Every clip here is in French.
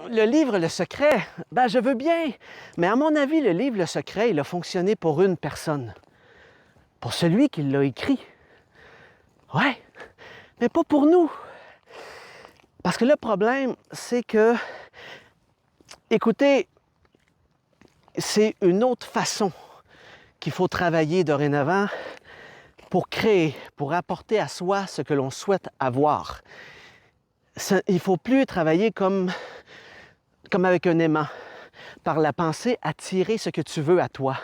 le livre Le Secret, je veux bien, mais à mon avis, le livre Le Secret, il a fonctionné pour une personne, pour celui qui l'a écrit. Ouais, mais pas pour nous. Parce que le problème, c'est que, écoutez, c'est une autre façon qu'il faut travailler dorénavant pour créer, pour apporter à soi ce que l'on souhaite avoir. Il ne faut plus travailler comme avec un aimant, par la pensée, attirer ce que tu veux à toi.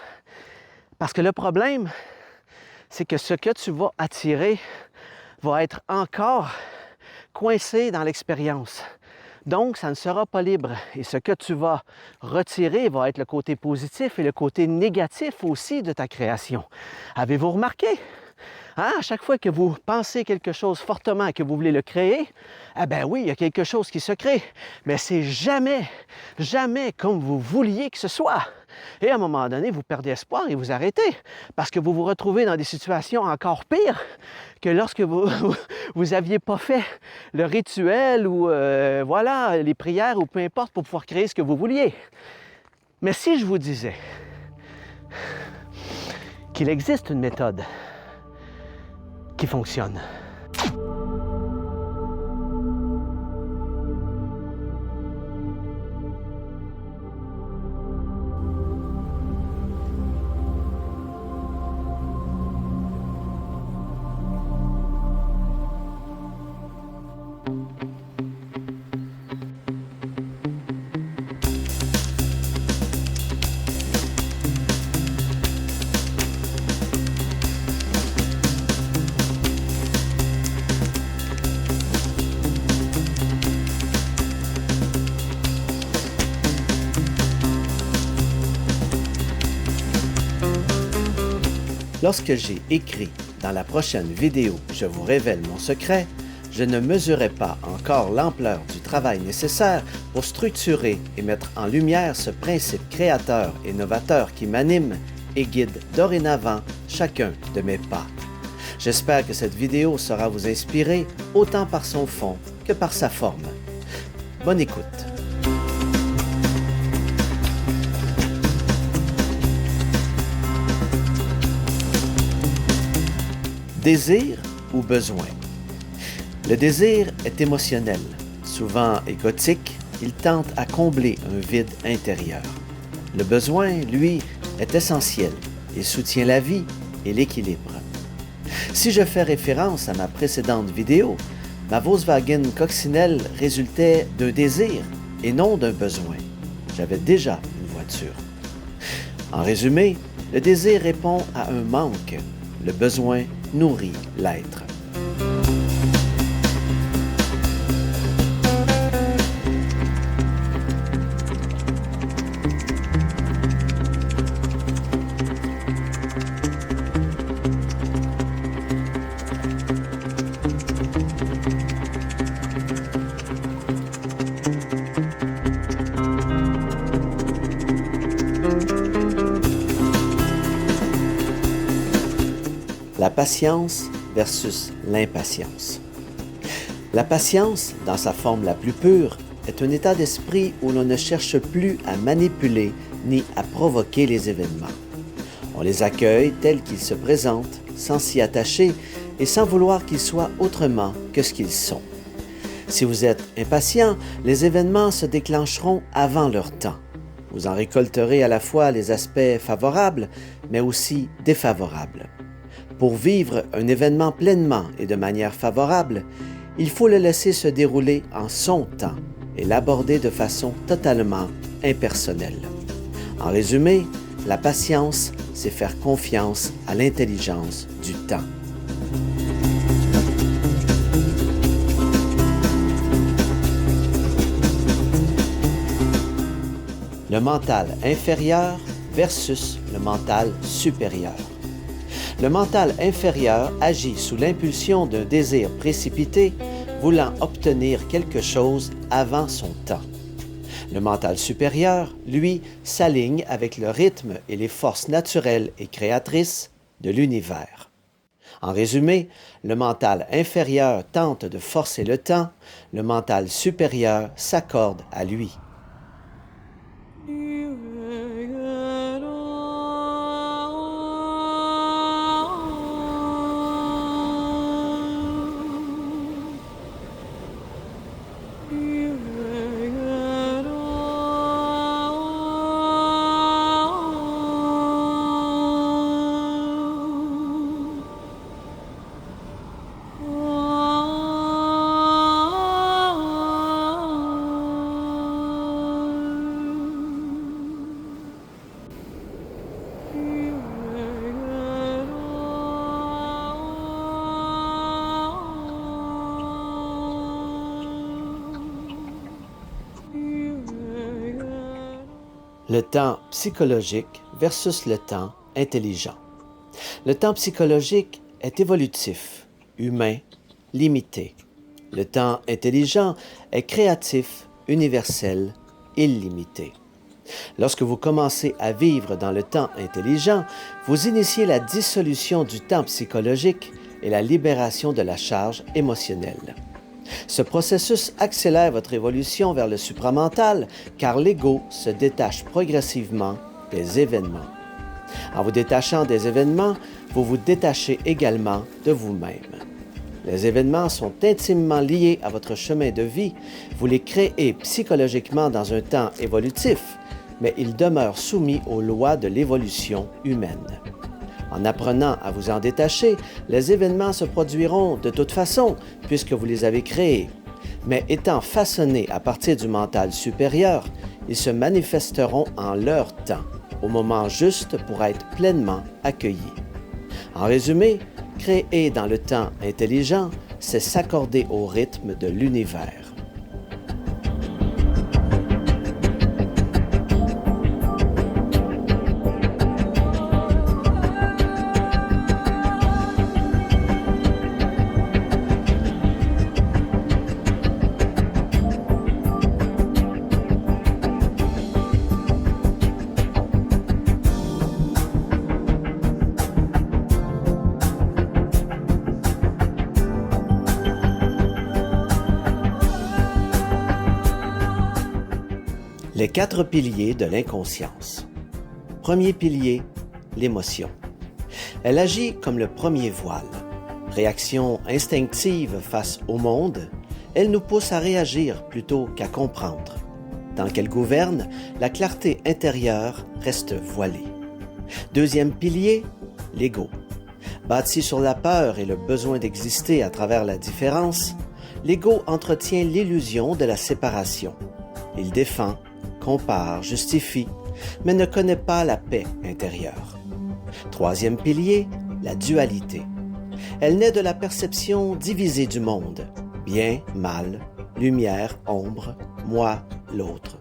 Parce que le problème, c'est que ce que tu vas attirer va être encore coincé dans l'expérience. Donc, ça ne sera pas libre. Et ce que tu vas retirer va être le côté positif et le côté négatif aussi de ta création. Avez-vous remarqué? Hein? À chaque fois que vous pensez quelque chose fortement et que vous voulez le créer, oui, il y a quelque chose qui se crée. Mais c'est jamais, jamais comme vous vouliez que ce soit. Et à un moment donné, vous perdez espoir et vous arrêtez. Parce que vous vous retrouvez dans des situations encore pires que lorsque vous n'aviez pas fait le rituel ou les prières ou peu importe pour pouvoir créer ce que vous vouliez. Mais si je vous disais qu'il existe une méthode qui fonctionne. Lorsque j'ai écrit dans la prochaine vidéo « Je vous révèle mon secret », je ne mesurais pas encore l'ampleur du travail nécessaire pour structurer et mettre en lumière ce principe créateur et novateur qui m'anime et guide dorénavant chacun de mes pas. J'espère que cette vidéo saura vous inspirer autant par son fond que par sa forme. Bonne écoute! Désir ou besoin? Le désir est émotionnel. Souvent égotique, il tente à combler un vide intérieur. Le besoin, lui, est essentiel. Il soutient la vie et l'équilibre. Si je fais référence à ma précédente vidéo, ma Volkswagen Coccinelle résultait d'un désir et non d'un besoin. J'avais déjà une voiture. En résumé, le désir répond à un manque. Le besoin nourrit l'être. La patience versus l'impatience. La patience, dans sa forme la plus pure, est un état d'esprit où l'on ne cherche plus à manipuler ni à provoquer les événements. On les accueille tels qu'ils se présentent, sans s'y attacher et sans vouloir qu'ils soient autrement que ce qu'ils sont. Si vous êtes impatient, les événements se déclencheront avant leur temps. Vous en récolterez à la fois les aspects favorables, mais aussi défavorables. Pour vivre un événement pleinement et de manière favorable, il faut le laisser se dérouler en son temps et l'aborder de façon totalement impersonnelle. En résumé, la patience, c'est faire confiance à l'intelligence du temps. Le mental inférieur versus le mental supérieur. Le mental inférieur agit sous l'impulsion d'un désir précipité, voulant obtenir quelque chose avant son temps. Le mental supérieur, lui, s'aligne avec le rythme et les forces naturelles et créatrices de l'univers. En résumé, le mental inférieur tente de forcer le temps, le mental supérieur s'accorde à lui. Le temps psychologique versus le temps intelligent. Le temps psychologique est évolutif, humain, limité. Le temps intelligent est créatif, universel, illimité. Lorsque vous commencez à vivre dans le temps intelligent, vous initiez la dissolution du temps psychologique et la libération de la charge émotionnelle. Ce processus accélère votre évolution vers le supramental car l'ego se détache progressivement des événements. En vous détachant des événements, vous vous détachez également de vous-même. Les événements sont intimement liés à votre chemin de vie. Vous les créez psychologiquement dans un temps évolutif, mais ils demeurent soumis aux lois de l'évolution humaine. En apprenant à vous en détacher, les événements se produiront de toute façon puisque vous les avez créés. Mais étant façonnés à partir du mental supérieur, ils se manifesteront en leur temps, au moment juste pour être pleinement accueillis. En résumé, créer dans le temps intelligent, c'est s'accorder au rythme de l'univers. Les 4 piliers de l'inconscience. Premier pilier, l'émotion. Elle agit comme le premier voile. Réaction instinctive face au monde, elle nous pousse à réagir plutôt qu'à comprendre. Tant qu'elle gouverne, la clarté intérieure reste voilée. Deuxième pilier, l'ego. Bâti sur la peur et le besoin d'exister à travers la différence, l'ego entretient l'illusion de la séparation. Il défend, compare, justifie, mais ne connaît pas la paix intérieure. Troisième pilier, la dualité. Elle naît de la perception divisée du monde, bien, mal, lumière, ombre, moi, l'autre.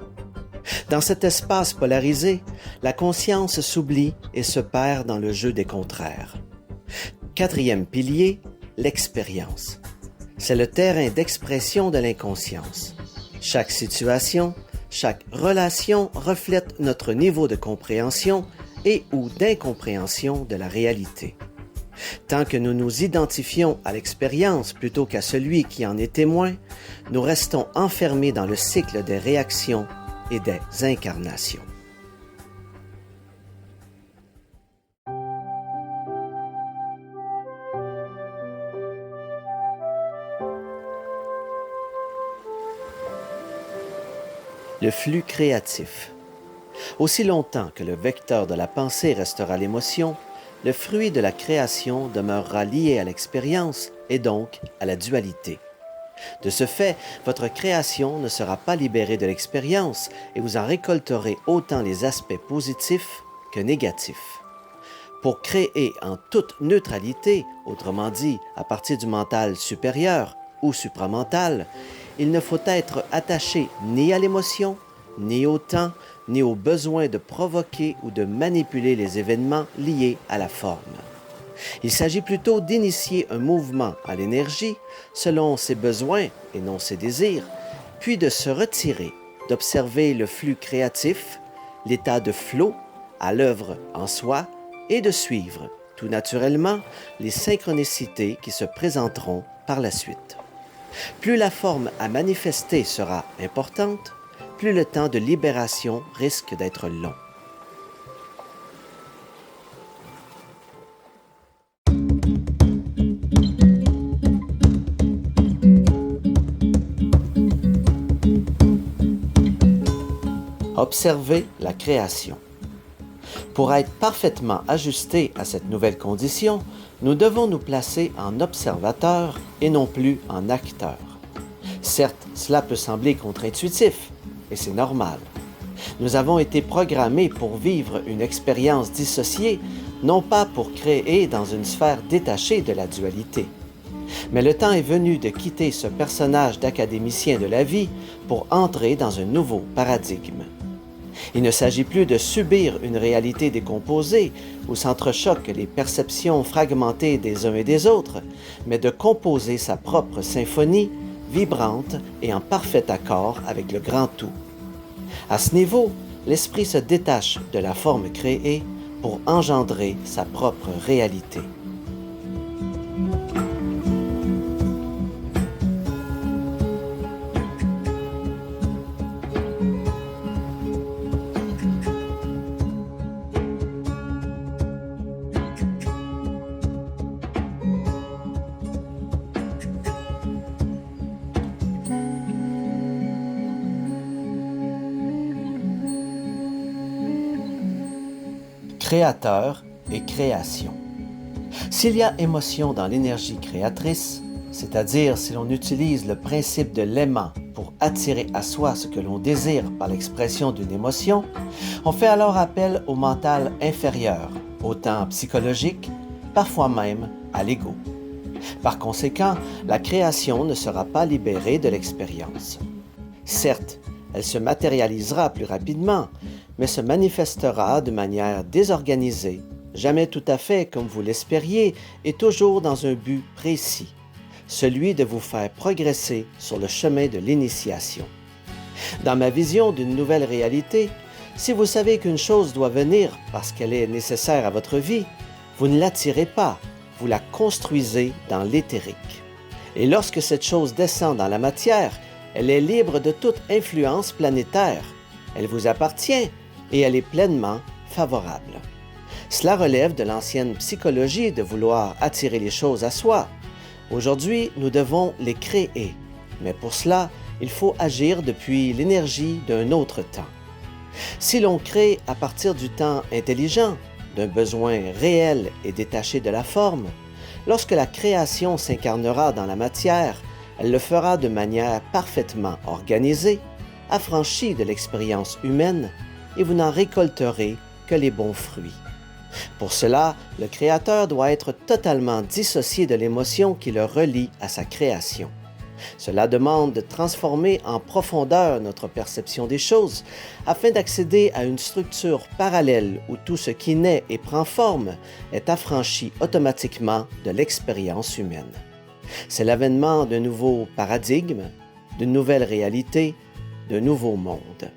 Dans cet espace polarisé, la conscience s'oublie et se perd dans le jeu des contraires. Quatrième pilier, l'expérience. C'est le terrain d'expression de l'inconscience. Chaque situation, chaque relation reflète notre niveau de compréhension et ou d'incompréhension de la réalité. Tant que nous nous identifions à l'expérience plutôt qu'à celui qui en est témoin, nous restons enfermés dans le cycle des réactions et des incarnations. Le flux créatif. Aussi longtemps que le vecteur de la pensée restera l'émotion, le fruit de la création demeurera lié à l'expérience et donc à la dualité. De ce fait, votre création ne sera pas libérée de l'expérience et vous en récolterez autant les aspects positifs que négatifs. Pour créer en toute neutralité, autrement dit à partir du mental supérieur ou supramental, il ne faut être attaché ni à l'émotion, ni au temps, ni au besoin de provoquer ou de manipuler les événements liés à la forme. Il s'agit plutôt d'initier un mouvement à l'énergie selon ses besoins et non ses désirs, puis de se retirer, d'observer le flux créatif, l'état de flot à l'œuvre en soi et de suivre, tout naturellement, les synchronicités qui se présenteront par la suite. Plus la forme à manifester sera importante, plus le temps de libération risque d'être long. Observez la création. Pour être parfaitement ajusté à cette nouvelle condition, nous devons nous placer en observateur et non plus en acteur. Certes, cela peut sembler contre-intuitif, et c'est normal. Nous avons été programmés pour vivre une expérience dissociée, non pas pour créer dans une sphère détachée de la dualité. Mais le temps est venu de quitter ce personnage d'académicien de la vie pour entrer dans un nouveau paradigme. Il ne s'agit plus de subir une réalité décomposée où s'entrechoquent les perceptions fragmentées des uns et des autres, mais de composer sa propre symphonie, vibrante et en parfait accord avec le grand tout. À ce niveau, l'esprit se détache de la forme créée pour engendrer sa propre réalité. Créateur et création. S'il y a émotion dans l'énergie créatrice, c'est-à-dire si l'on utilise le principe de l'aimant pour attirer à soi ce que l'on désire par l'expression d'une émotion, on fait alors appel au mental inférieur, autant psychologique, parfois même à l'ego. Par conséquent, la création ne sera pas libérée de l'expérience. Certes, elle se matérialisera plus rapidement, mais se manifestera de manière désorganisée, jamais tout à fait comme vous l'espériez et toujours dans un but précis, celui de vous faire progresser sur le chemin de l'initiation. Dans ma vision d'une nouvelle réalité, si vous savez qu'une chose doit venir parce qu'elle est nécessaire à votre vie, vous ne l'attirez pas, vous la construisez dans l'éthérique. Et lorsque cette chose descend dans la matière, elle est libre de toute influence planétaire. Elle vous appartient et elle est pleinement favorable. Cela relève de l'ancienne psychologie de vouloir attirer les choses à soi. Aujourd'hui, nous devons les créer, mais pour cela, il faut agir depuis l'énergie d'un autre temps. Si l'on crée à partir du temps intelligent, d'un besoin réel et détaché de la forme, lorsque la création s'incarnera dans la matière, elle le fera de manière parfaitement organisée, affranchie de l'expérience humaine, et vous n'en récolterez que les bons fruits. Pour cela, le créateur doit être totalement dissocié de l'émotion qui le relie à sa création. Cela demande de transformer en profondeur notre perception des choses afin d'accéder à une structure parallèle où tout ce qui naît et prend forme est affranchi automatiquement de l'expérience humaine. C'est l'avènement d'un nouveau paradigme, d'une nouvelle réalité, d'un nouveau monde.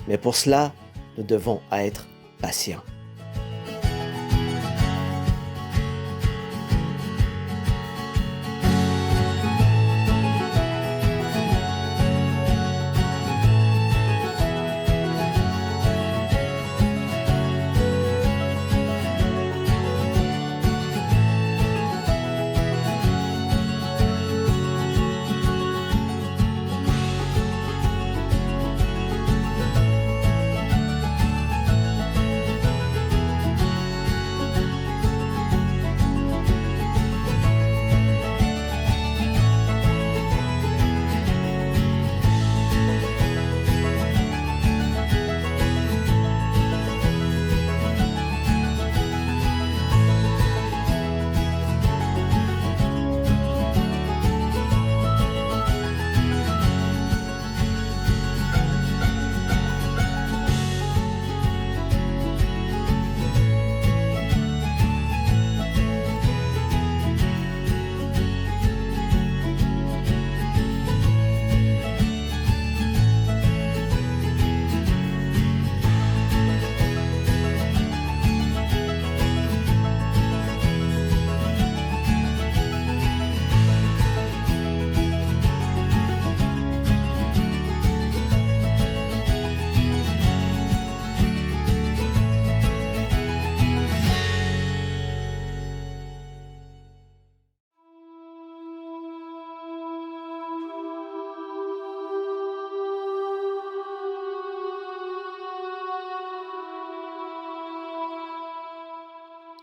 Mais pour cela, nous devons être patients.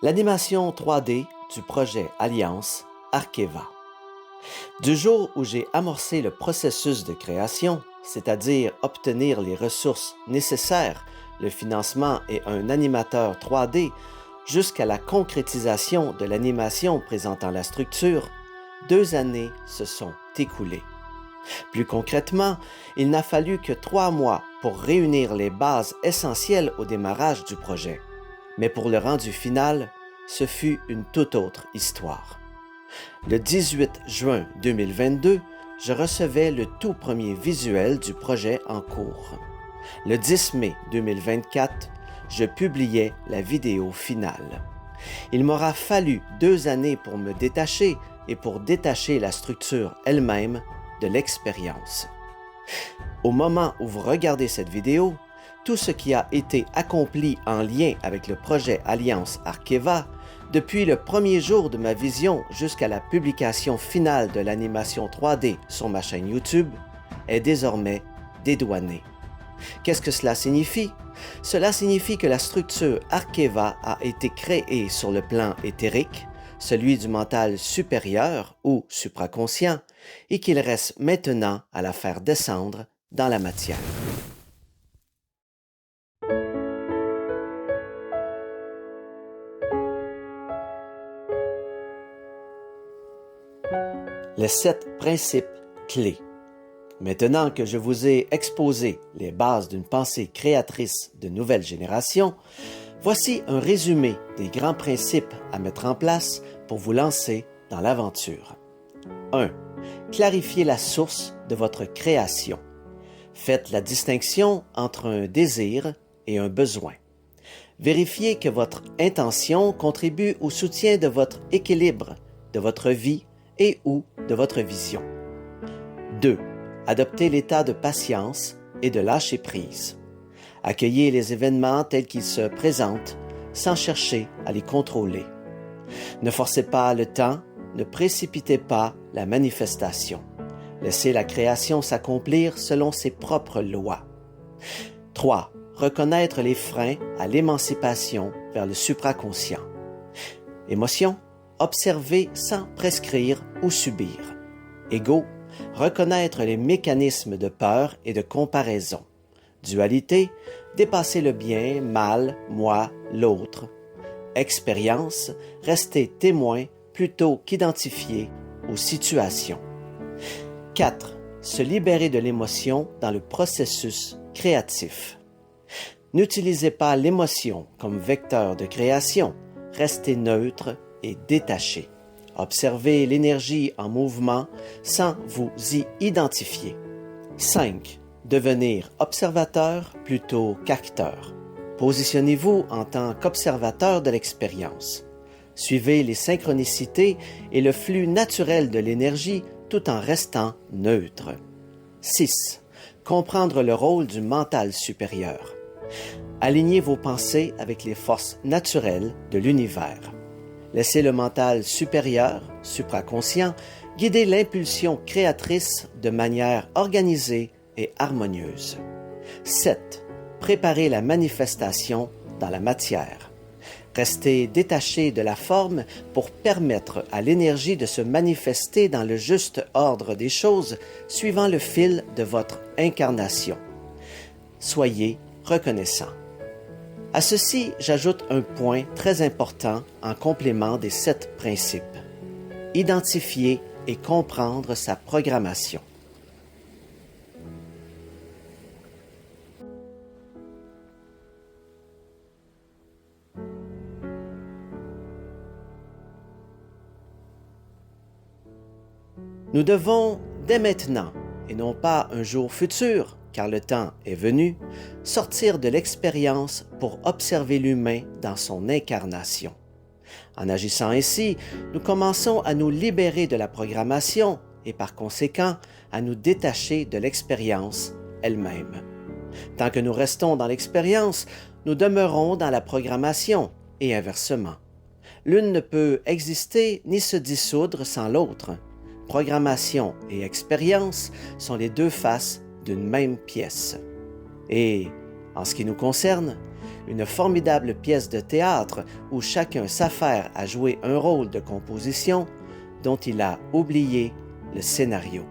L'animation 3D du projet Alliance Arkeva. Du jour où j'ai amorcé le processus de création, c'est-à-dire obtenir les ressources nécessaires, le financement et un animateur 3D, jusqu'à la concrétisation de l'animation présentant la structure, 2 années se sont écoulées. Plus concrètement, il n'a fallu que 3 mois pour réunir les bases essentielles au démarrage du projet. Mais pour le rendu final, ce fut une toute autre histoire. Le 18 juin 2022, je recevais le tout premier visuel du projet en cours. Le 10 mai 2024, je publiais la vidéo finale. Il m'aura fallu 2 années pour me détacher et pour détacher la structure elle-même de l'expérience. Au moment où vous regardez cette vidéo, tout ce qui a été accompli en lien avec le projet Alliance Arkeva, depuis le premier jour de ma vision jusqu'à la publication finale de l'animation 3D sur ma chaîne YouTube, est désormais dédouané. Qu'est-ce que cela signifie? Cela signifie que la structure Arkeva a été créée sur le plan éthérique, celui du mental supérieur ou supraconscient, et qu'il reste maintenant à la faire descendre dans la matière. Les 7 principes clés. Maintenant que je vous ai exposé les bases d'une pensée créatrice de nouvelle génération, voici un résumé des grands principes à mettre en place pour vous lancer dans l'aventure. 1. Clarifiez la source de votre création. Faites la distinction entre un désir et un besoin. Vérifiez que votre intention contribue au soutien de votre équilibre, de votre vie et ou de votre vision. 2. Adoptez l'état de patience et de lâcher prise. Accueillez les événements tels qu'ils se présentent sans chercher à les contrôler. Ne forcez pas le temps, ne précipitez pas la manifestation. Laissez la création s'accomplir selon ses propres lois. 3. Reconnaître les freins à l'émancipation vers le supraconscient. Émotion, observer sans prescrire ou subir. Ego, reconnaître les mécanismes de peur et de comparaison. Dualité, dépasser le bien, mal, moi, l'autre. Expérience, rester témoin plutôt qu'identifié aux situations. 4. Se libérer de l'émotion dans le processus créatif. N'utilisez pas l'émotion comme vecteur de création. Restez neutre et détaché. Observez l'énergie en mouvement sans vous y identifier. 5. Devenir observateur plutôt qu'acteur. Positionnez-vous en tant qu'observateur de l'expérience. Suivez les synchronicités et le flux naturel de l'énergie tout en restant neutre. 6. Comprendre le rôle du mental supérieur. Alignez vos pensées avec les forces naturelles de l'univers. Laissez le mental supérieur, supraconscient, guider l'impulsion créatrice de manière organisée et harmonieuse. 7. Préparez la manifestation dans la matière. Restez détaché de la forme pour permettre à l'énergie de se manifester dans le juste ordre des choses suivant le fil de votre incarnation. Soyez reconnaissant. À ceci, j'ajoute un point très important en complément des 7 principes. Identifier et comprendre sa programmation. Nous devons, dès maintenant, et non pas un jour futur, car le temps est venu, sortir de l'expérience pour observer l'humain dans son incarnation. En agissant ainsi, nous commençons à nous libérer de la programmation et par conséquent à nous détacher de l'expérience elle-même. Tant que nous restons dans l'expérience, nous demeurons dans la programmation et inversement. L'une ne peut exister ni se dissoudre sans l'autre. Programmation et expérience sont les 2 faces d'une même pièce. Et En ce qui nous concerne, une formidable pièce de théâtre où chacun s'affaire à jouer un rôle de composition dont il a oublié le scénario.